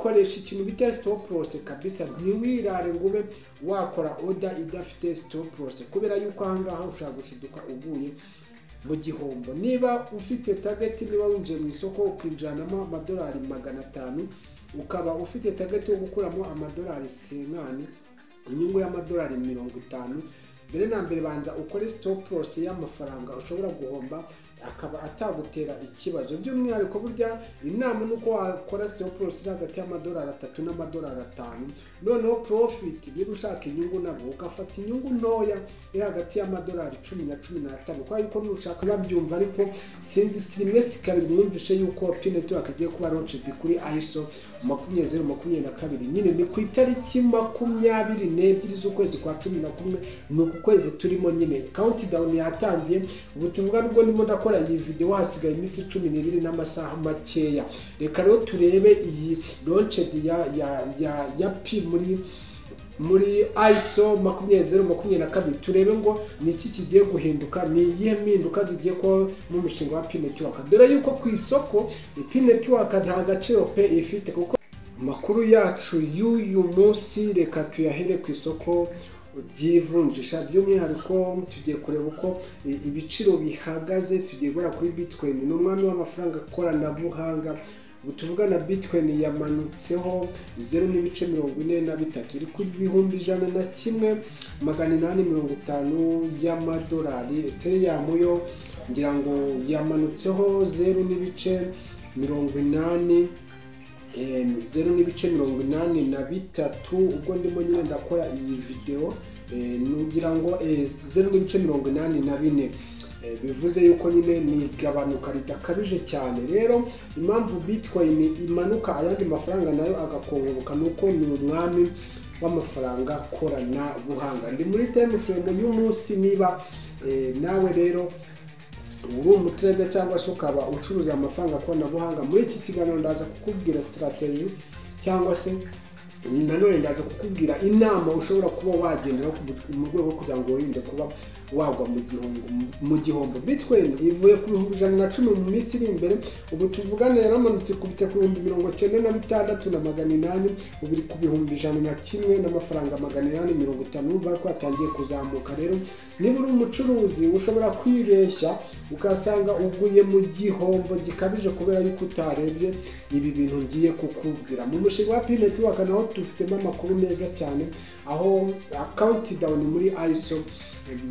ikoresha ikintu bita stop loss kabisa. Ntiwirare ngo ube wakora order idafite stop loss, kubera yuko ahangaha ushaka gushiduka uguye mu gihombo. Niba ufite target, niba winjiye mu isoko ukinjiranamo amadolari 500, ukaba ufite target yo gukuramo amadolari 50, inyungu y'amadolari 50, mbere na mbere banza ukore stop loss y'amafaranga ushobora guhomba akaba atagutera ikibazo. By'umwihariko burya inama nuko wakora stop loss hagati y'amadolari 3 n'amadolari 5, noneho profit niba ushaka inyungu nabo ukafata inyungu ntoya hagati y'amadolari 10 na 15, kwa yuko nushaka babyumva. Ariko sinzi sirimesi kabiri mwumvishe yuko P-Network agiye kuba launched kuri ISO 2022, nyine ni ku itariki 22 z'ukwezi kwa 11, ni uku kwezi turimo nyine. Countdown yatangiye, ubu tuvuga nubwo ndimo ndakora iyi video hasigaye iminsi 12 n'amasaha makeya. Reka rero turebe iyi launched ya P muri ISO 2022, turebe ngo ni iki kigiye guhinduka, ni iyihe mpinduka zigiye ko mu mushinga wa P-Network. Dore yuko ku isoko P-Network nta gaciro pe ifite, kuko makuru yacu y'uyu munsi reka tuyahere ku isoko ry'ivunjisha. By'umwihariko tugiye kureba uko ibiciro bihagaze. Tugiye gura kuri Bitcoin, n'umwami w'amafaranga koranabuhanga. Tuvuga na Bitcoin yamanutseho 0.43 iri ku 1,850 y'amadolari. Ethereum yo ngira ngo yamanutseho 0.83, ubwo ndimo nyine ndakora iyi video nugira ngo 0.84, bivuze yuko nyine ni gabanuka ridakabije cyane. Rero impamvu Bitcoin imanuka ayandi mafaranga nayo agakongoboka nuko ni umwami w'amafaranga korana buhanga. Ndi muri time frame y'umunsi. Niba nawe rero uri umutrader cyangwa se ukaba ucuruza amafaranga korana buhanga, muri iki kiganiro ndaza kukubwira strategy cyangwa se nanone ndaza kukubwira inama ushobora kuba wagendera mu rwego kugira ngo wirinde kuba wagwa mu gihombo. Bitcoin ivuye ku 110 mu minsi iri imbere, ubu tuvugana yaramanutse kubita ku 96,800, ubu ku 101 n'amafaranga 850, umva ko atangiye kuzamuka. Rero niba uri umucuruzi ushobora kwibeshya ukasanga uguye mu gihombo gikabije kubera yuko utarebye ibi bintu ngiye kukubwira. Mu mushinga wa P-Network naho dufitemo amakuru meza cyane, aho countdown muri ISO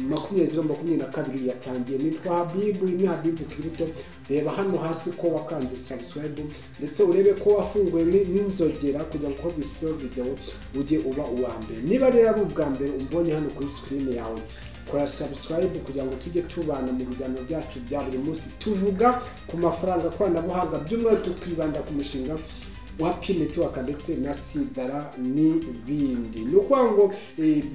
2022 yatangiye. Nitwa Habibu, ni Habibu Crypto. Reba hano hasi ko wakanze subscribe, ndetse urebe ko wafunguye n'inzogera kugira ngo dusohoze video ujye uba uwa mbere. Niba rero ari ubwa mbere umbonye hano kuri screen yawe, kora subscribe kugira ngo tujye tubana mu biganiro byacu bya buri munsi. Tuvuga ku mafaranga koranabuhanga, by'umwihariko tukibanda ku mushinga wa P-Network ndetse na Sidara n'ibindi. Ni ukuvuga ngo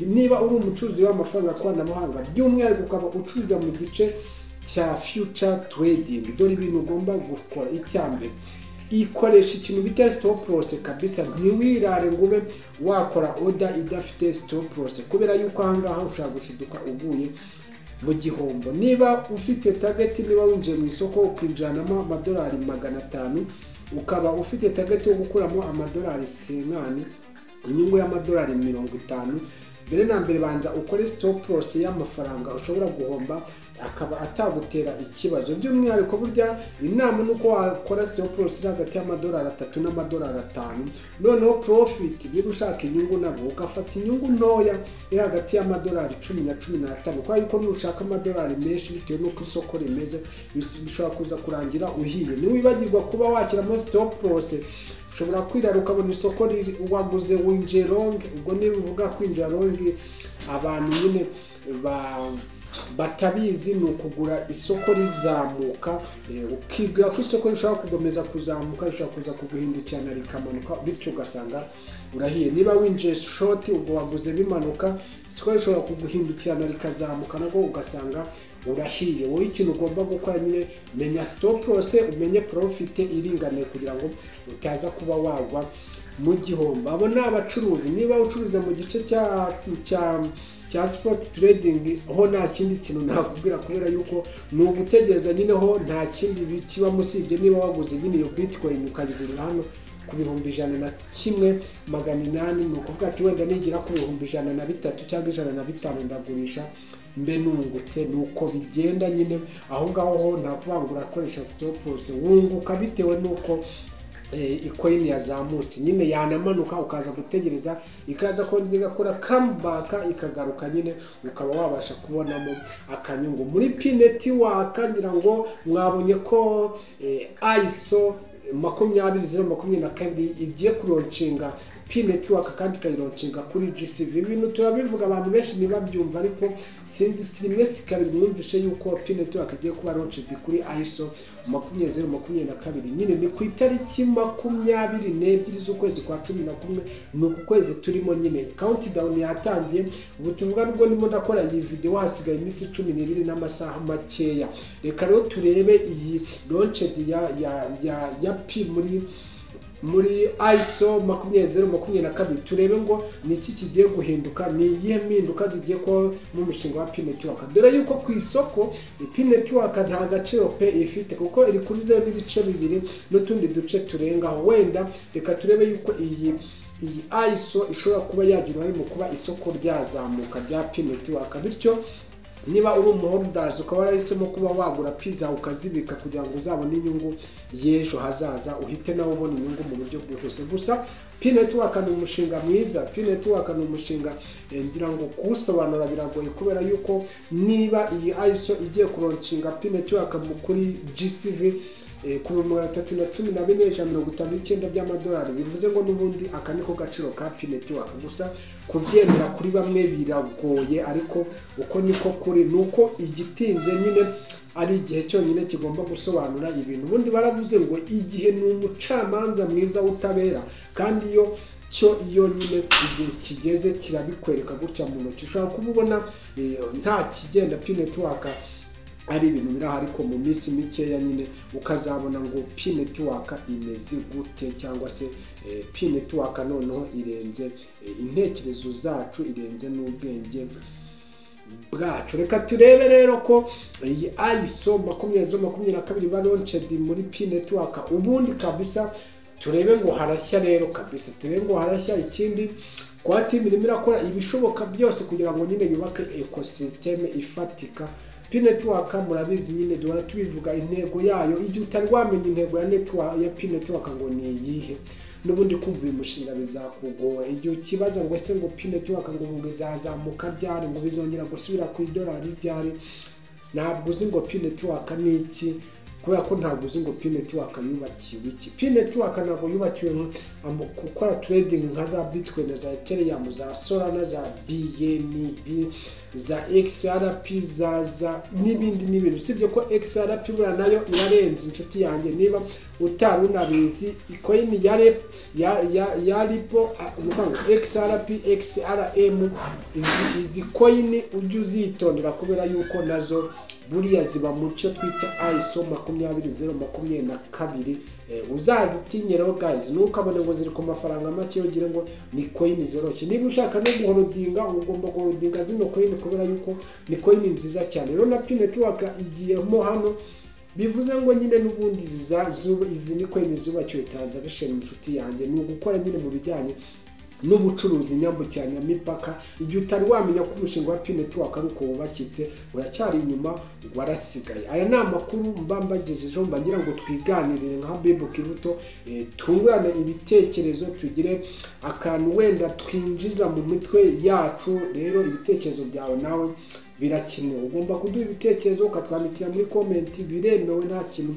niba uri umucuruzi w'amafaranga koranabuhanga, by'umwihariko ukaba ucuruza mu gice cya future trading, dore ibintu ugomba gukora. Icyambere, ikoresha ikintu bita stop loss kabisa. Ntiwirare ngo ube wakora order idafite stop loss, kubera yuko ahangaha ushaka gushiduka uguye mu gihombo. Niba ufite target, niba winjiye mu isoko ukinjiranamo amadolari 500, ukaba ufite target yo gukuramo amadolari 50, inyungu y'amadolari 50, mbere na mbere banza ukore stop loss y'amafaranga ushobora guhomba akaba atagutera ikibazo. By'umwihariko burya inama nuko wakora stop loss hagati y'amadolari 3 n'amadolari 5, noneho profit niba ushaka inyungu nabo ukafata inyungu ntoya hagati y'amadolari 10 na 15, kwa yuko nushaka amadolari menshi bitewe nuko isoko rimeze bishobora kuza kurangira uhiye. Niwibagirwa kuba wakiramo stop loss, ushobora kwirara ukabona isoko waguze winjiye long. Ubwo niba uvuga kwinjira long, abantu nyine batabizi ni ukugura isoko rizamuka, ukibwira ko isoko rishobora kugomeza kuzamuka, rishobora kuza kuguhindukirana rikamanuka, bityo ugasanga urahiye. Niba winjiye short, ubwo waguze bimanuka, isoko rishobora kuguhindukirana rikazamuka, nabwo ugasanga urahiye. Wowe ikintu ugomba gukora nyine menya stop loss, umenye profit iringaniye kugira ngo utaza kuba wagwa mu gihombo. Abo ni abacuruzi. Niba ucuruza mu gice cya sport trading, ho nta kindi kintu nakubwira, kubera yuko ni ugutegereza nyine, ho nta kindi kiba musibye niba waguze nyine iyo Bitcoin ukayigurira hano ku bihumbi 101,800, ni ukuvuga ati wenda nigira ku bihumbi 103 cyangwa 105 ndagurisha mbe nungutse. Nuko bigenda nyine aho ngaho ho nta kuvangura akoresha stop loss, wunguka bitewe nuko coin yazamutse nyine, yanamanuka ukaza gutegereza ikaza kongera igakora comeback ikagaruka nyine, ukaba wabasha kubonamo akanyungu. Muri P-Network ngira ngo mwabonye ko ISO 20022 igiye kuroncinga P-Network kandi ikayironcinga kuri GCV. Ibintu turabivuga abantu benshi nibabyumva, ariko sinzi rimwe si kabiri mwumvishe yuko P-Network igiye kuba launched kuri ISO 20022. nyine ni ku itariki 22 z'ukwezi kwa 11, ni uku kwezi turimo nyine. Countdown yatangiye, ubu tuvuga nubwo ndimo ndakora iyi video hasigaye iminsi 12 n'amasaha makeya. Reka rero turebe iyi launched ya P muri ISO 20022, turebe ngo ni iki kigiye guhinduka, ni iyihe mpinduka zigiye ko mu mushinga wa P-Network. Dore yuko ku isoko P-Network nta gaciro pe ifite, kuko iri kuri 0.2 n'utundi duce turengaho. Wenda reka turebe yuko iyi ISO ishobora kuba yagira mu kuba isoko ryazamuka rya P-Network. Bityo niba uri umuholders ukaba warahisemo kuba wagura pizza ukazibika kugira ngo uzabone inyungu y'ejo hazaza, uhite nawe ubona inyungu mu buryo bwihuse. Gusa P-Network ni umushinga mwiza, P-Network ni umushinga ngira ngo kuwusobanura biragoye, kubera yuko niba iyi ISO igiye kuroncinga P-Network kuri GCV ku 314,159 by'amadolari, bivuze ngo n'ubundi aka niko gaciro ka P-Network. Gusa kubyemera kuri bamwe biragoye, ariko uko niko kuri, nuko igitinze nyine ari igihe cyonyine kigomba gusobanura ibintu. Ubundi baravuze ngo igihe ni umucamanza mwiza utabera, kandi iyo nyine igihe kigeze kirabikwereka gutya mu ntoki. Ushobora kububona nta kigenda P-Network ari ibintu biri ariko mu minsi mikeya nyine ukazabona ngo P-Network imeze gute, cyangwa se P-Network noneho irenze intekerezo zacu, irenze n'ubwenge bwacu. Reka turebe rero ko iyi ISO 20022 balaunched muri P-Network. Ubundi kabisa turebe ngo harashya rero kabisa, turebe ngo harashya. Ikindi kwa team irimo irakora ibishoboka byose kugira ngo nyine yubake ecosystem ifatika. P-Network murabizi nyine duhora tubivuga intego yayo. Igihe utari wamenya intego ya P-Network ngo ni iyihe, n'ubundi kumva uyu mushinga bizakugora. Igihe ukibaza ngo ese ngo P-Network ngo bizazamuka ryari, ngo bizongera gusubira ku idolari ryari, ntabwo uzi ngo P-Network ni iki, kubera ko ntabwo uzi ngo P-Network yubakiwe iki. P-Network ntabwo yubakiwe gukora trading nka za Bitcoin, za Ethereum, za Solana, za BNB, za XRP, za n'ibindi. Usibye ko XRP bura nayo irarenze inshuti yanjye. Niba utari unabizi, coin ya Ripple, XRP, XRM, izi coin ujye uzitondera, kubera yuko nazo buriya ziba mu cyo twita ISO 20022. Uzazitinyeraho guys, nukabone ngo ziri ku mafaranga make ugire ngo ni coin zoroshye. Niba ushaka no guholdinga, ugomba guholdinga zino coin, kubera yuko ni coin nziza cyane. Rero na P-Network igiyemo hano, bivuze ngo nyine n'ubundi izi ni coin zubakiwe transaction inshuti yanjye. Ni ugukora nyine mu bijyanye n'ubucuruzi nyambukiranya mipaka. Igihe utari wamenya ko umushinga wa P-Network ari uko wubakitse, uracyari inyuma, warasigaye. Aya ni amakuru mbambagejejeho, mbagira ngo twiganirire nka Bibu Kiruto, twungurane ibitekerezo, tugire akantu wenda twinjiza mu mitwe yacu. Rero ibitekerezo byawe nawe birakenewe, ugomba kuduha ibitekerezo ukatwandikira muri comment, biremewe, nta kintu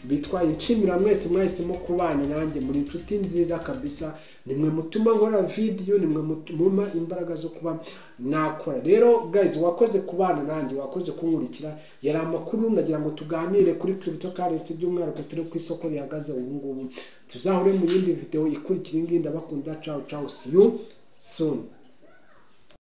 bitwaye. Nshimira mwese mwahisemo kubana nanjye, muri inshuti nziza kabisa. Nimwe mutuma nkora video, nimwe mutuma imbaraga zo kuba nakora. Rero guys, wakoze kubana nanjye, wakoze kunkurikira. Yari amakuru nagira ngo tuganire kuri cryptocurrency, by'umwihariko turi ku isoko rihagaze ubu ngubu. Tuzahure mu yindi video ikurikira. Ndabakunda, ciao ciao, see you soon.